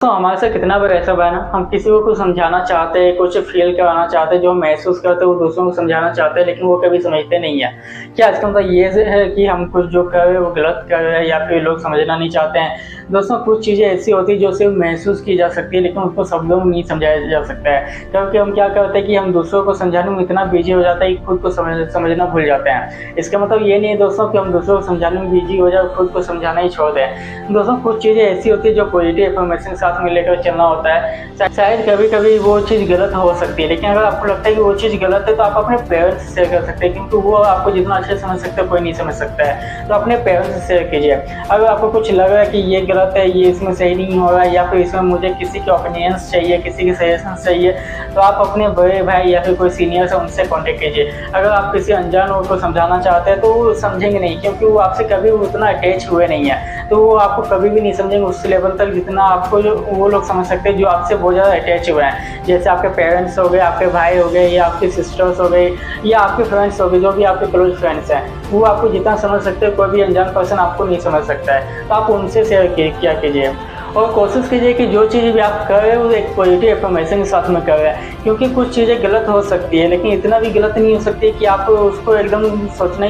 तो हमारे साथ कितना बार ऐसा हुआ है ना, हम किसी को कुछ समझाना चाहते हैं, कुछ फ़ील कराना चाहते हैं, जो हम महसूस करते हैं वो दूसरों को समझाना चाहते हैं, लेकिन वो कभी समझते नहीं है। क्या इसका मतलब ये है कि हम कुछ जो कर रहे हैं वो गलत कर रहे हैं या फिर लोग समझना नहीं चाहते हैं? दोस्तों, कुछ चीज़ें ऐसी होती हैं जो सिर्फ़ महसूस की जा सकती है, लेकिन उसको शब्दों में नहीं समझाया जा सकता है। क्योंकि हम क्या करते हैं कि हम दूसरों को समझाने में इतना बिज़ी हो जाते हैं कि खुद को समझना भूल जाते हैं। इसका मतलब ये नहीं है दोस्तों कि हम दूसरों को समझाने में बिज़ी हो जाए और खुद को समझाना ही छोड़ दें। दोस्तों, कुछ चीज़ें ऐसी होती हैं जो पॉजिटिव इन्फॉर्मेशन साथ में लेकर चलना होता है। शायद कभी-कभी वो चीज़ गलत हो सकती है, लेकिन अगर आपको लगता है कि वो चीज़ गलत है तो आप अपने पेरेंट्स से शेयर कर सकते हैं, क्योंकि वो आपको जितना अच्छे से समझ सकते हैं कोई नहीं समझ सकता है। तो अपने पेरेंट्स से शेयर कीजिए। अगर आपको कुछ लग रहा है कि ये गलत है, ये इसमें सही नहीं हो रहा है या फिर इसमें मुझे किसी के ओपिनियंस चाहिए, किसी के सजेशंस चाहिए, तो आप अपने बड़े भाई या फिर कोई सीनियर से उनसे कॉन्टैक्ट कीजिए। अगर आप किसी अनजान लोग को समझाना चाहते हैं तो वो समझेंगे नहीं, क्योंकि वो आपसे कभी उतना अटैच हुए नहीं है, तो वो आपको कभी भी नहीं समझेंगे उस लेवल तक जितना आपको जो वो लोग समझ सकते हैं जो आपसे बहुत ज़्यादा अटैच हुए हैं। जैसे आपके पेरेंट्स हो गए, आपके भाई हो गए या आपके सिस्टर्स हो गए या आपके फ्रेंड्स हो गए, जो भी आपके क्लोज फ्रेंड्स हैं, वो आपको जितना समझ सकते हैं कोई भी अनजान पर्सन आपको नहीं समझ सकता है। तो आप उनसे शेयर किया कीजिए और कोशिश कीजिए कि जो चीज़ भी आप कर रहे हो वो एक पॉजिटिव इन्फॉर्मेशन के साथ में कर रहे हैं, क्योंकि कुछ चीज़ें गलत हो सकती है, लेकिन इतना भी गलत नहीं हो सकती कि आप उसको एकदम समझना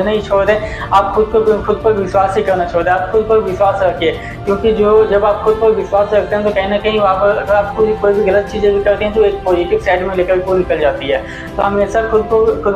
ही छोड़ दें। आप खुद पर विश्वास ही करना छोड़ दें। आप खुद पर विश्वास रखिए, क्योंकि जब आप खुद पर विश्वास रखते हैं तो कहीं ना कहीं अगर आप कोई भी गलत चीज़ें भी करते हैं तो एक पॉजिटिव साइड में लेकर वो निकल जाती है। तो हमेशा खुद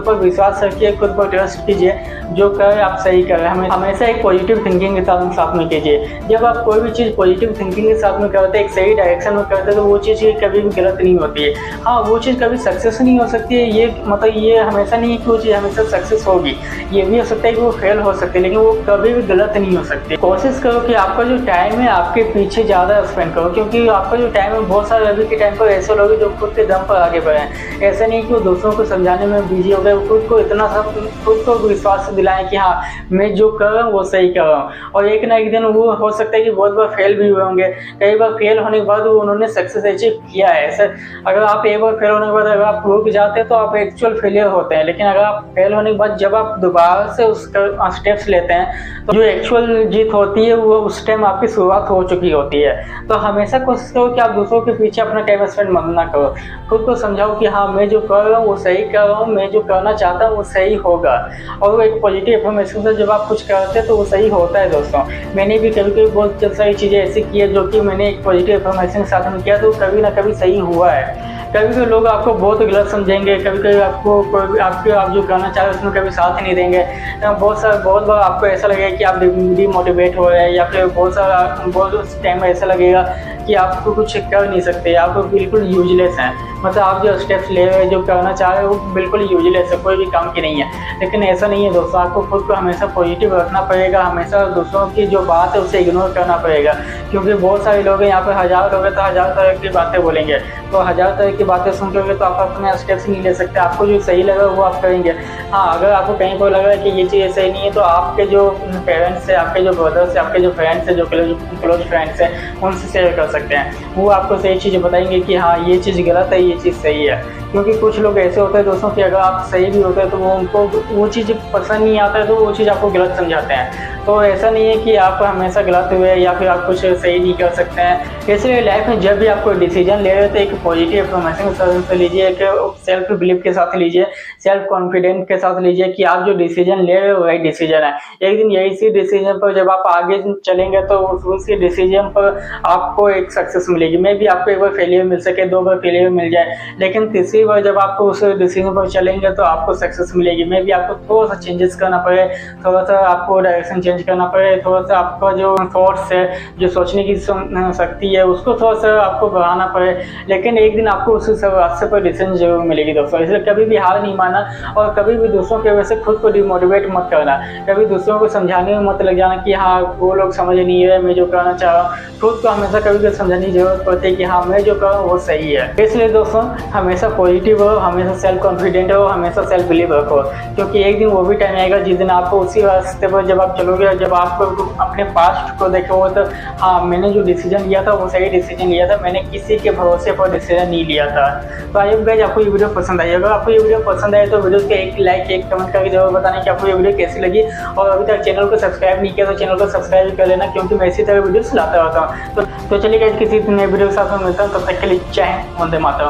पर विश्वास रखिए, खुद पर ट्रस्ट कीजिए। जो कर आप सही कर रहे हैं, हमेशा एक पॉजिटिव थिंकिंग के साथ में कीजिए। जब आप कोई भी चीज़ पॉजिटिव थिंकिंग के साथ में करते हैं, एक सही डायरेक्शन में करते हैं, तो वो चीज़ कभी भी गलत नहीं होती है। हाँ, वो चीज़ कभी सक्सेस नहीं हो सकती है, ये मतलब ये हमेशा नहीं है कि वो चीज़ हमेशा सक्सेस होगी। ये भी हो सकता है कि वो फेल हो सकती है, लेकिन वो कभी भी गलत नहीं हो सकती। कोशिश करो कि आपका जो टाइम है आपके पीछे ज़्यादा स्पेंड करो, क्योंकि आपका जो टाइम है बहुत सारे अभी के टाइम पर ऐसे लोग हैं जो खुद के दम पर आगे बढ़े हैं। ऐसा नहीं कि वो दूसरों को समझाने में बिजी हो गए, खुद को विश्वास दिलाएं कि हाँ, मैं जो कर रहा हूँ वो सही कर रहा हूँ। और एक ना एक दिन वो हो सकता है कि बहुत बार फेल भी हुए होंगे, कई बार फेल होने के बाद उन्होंने सक्सेस अचीव किया है। ऐसे अगर आप एक बार फेल होने के बाद अगर आप रुक जाते हैं तो आप एक्चुअल फेलियर होते हैं, लेकिन अगर आप फेल होने के बाद जब आप दोबारा से उस स्टेप्स लेते हैं तो जो एक्चुअल जीत होती है वो उस टाइम आपकी शुरुआत हो चुकी होती है। तो हमेशा कोशिश करो कि आप दूसरों के पीछे अपना टाइम स्पेंड मत ना करो। खुद को समझाओ कि हाँ, मैं जो कर रहा हूँ वो सही कर रहा हूँ, मैं जो करना चाहता हूँ वो सही होगा। और वो एक पॉजिटिव इन्फॉर्मेशन से जब आप कुछ करते हैं तो वो सही होता है। दोस्तों, मैंने भी कभी कभी बहुत सारी चीज़ें ऐसी की है जो कि मैंने एक पॉजिटिव इन्फॉर्मेशन के साथ में किया तो कभी ना कभी सही हुआ है। कभी कभी लोग आपको बहुत गलत समझेंगे, कभी कभी आपको आप जो करना चाह रहे हैं उसमें कभी साथ ही नहीं देंगे। बहुत बार आपको ऐसा लगेगा कि आप डिमोटिवेट हो रहे हैं, या फिर बहुत टाइम ऐसा लगेगा कि आपको कुछ कर नहीं सकते, आप बिल्कुल यूजलेस हैं। मतलब आप जो स्टेप्स ले रहे हैं, जो करना चाह रहे हैं वो बिल्कुल यूजलेस है, कोई भी काम की नहीं है। लेकिन ऐसा नहीं है दोस्तों, आपको खुद को हमेशा पॉजिटिव रखना पड़ेगा, हमेशा दूसरों की जो बात है उसे इग्नोर करना पड़ेगा, क्योंकि बहुत सारे लोग हैं यहाँ पर, हज़ार लोग हैं तो हज़ार तरह की बातें बोलेंगे। तो हज़ार तरह की बातें सुनते तो आप अपने स्टेप्स नहीं ले सकते। आपको जो सही लगा वो आप करेंगे। हाँ, अगर आपको कहीं पर लग रहा है कि ये चीज़ सही नहीं है तो आपके जो पेरेंट्स हैं, आपके जो ब्रदर्स हैं, आपके जो फ्रेंड्स हैं, जो क्लोज फ्रेंड्स हैं, उनसे शेयर कर सकते हैं। वो आपको सही चीज़ बताएंगे कि हाँ, ये चीज़ गलत है, ये चीज़ सही है। क्योंकि कुछ लोग ऐसे होते हैं दोस्तों कि अगर आप सही भी होते हैं तो उनको वो चीज़ पसंद नहीं आता है, तो वो चीज़ आपको गलत समझाते हैं। तो ऐसा नहीं है कि आप हमेशा गलत हुए या फिर आप कुछ सही नहीं कर सकते हैं। इसलिए लाइफ में जब भी आप कोई डिसीजन ले रहे हो तो एक पॉजिटिव इन्फॉर्मेशन के साथ लीजिए, एक सेल्फ बिलीफ के साथ लीजिए, सेल्फ कॉन्फिडेंस के साथ लीजिए कि आप जो डिसीजन ले रहे हो वही डिसीजन है। एक दिन यही सी डिसीजन पर जब आप आगे चलेंगे तो उसी डिसीजन पर आपको एक सक्सेस मिलेगी। मे भी आपको एक बार फेलियर मिल सके, 2 बार फेलियर मिल जाए, लेकिन तीसरी बार जब आपको उस डिसीजन पर चलेंगे तो आपको सक्सेस मिलेगी। मे भी आपको थोड़ा सा चेंजेस करना पड़े, थोड़ा सा आपको डायरेक्शन चेंज करना पड़े, थोड़ा सा आपका जो थॉट्स है, जो सोचने की शक्ति है, उसको थोड़ा सा आपको बढ़ाना पड़े, लेकिन एक दिन आपको उस रास्ते पर डिसीजन जरूर मिलेगी दोस्तों। इसलिए कभी भी हार नहीं मानना और कभी भी दूसरों की वजह से खुद को डिमोटिवेट मत करना। कभी दूसरों को समझाने में मत लग जाना कि हाँ, वो लोग समझ नहीं रहे, मैं जो करना चाह रहा हूँ। खुद को हमेशा कभी कभी समझाने की जरूरत पड़ती है कि हाँ, मैं जो कर रहा हूँ वो सही है। इसलिए दोस्तों, हमेशा पॉजिटिव हो, हमेशा सेल्फ कॉन्फिडेंट हो, हमेशा सेल्फ बिलीव रखो, क्योंकि एक दिन वो भी टाइम आएगा जिस दिन आपको उसी रास्ते पर जब आप चलोगे, जब आपको अपने पास्ट को देखोगे तो हाँ, मैंने जो डिसीजन लिया था वो सही डिसीजन लिया था, मैंने किसी के भरोसे पर डिसीजन नहीं लिया था। तो आई होप गाइस आपको ये वीडियो पसंद आई। अगर आपको ये वीडियो पसंद आए तो वीडियो को एक लाइक, एक कमेंट करके जरूर बताना कि आपको ये वीडियो कैसी लगी। और अभी तक चैनल को सब्सक्राइब नहीं किया तो चैनल को सब्सक्राइब कर लेना, क्योंकि मैं इसी तरह वीडियोस लाता रहता हूँ। तो चलिए गाइस किसी नए वीडियो के साथ मिलता हूँ, तब तक के लिए जय हिंद, वंदे मातरम।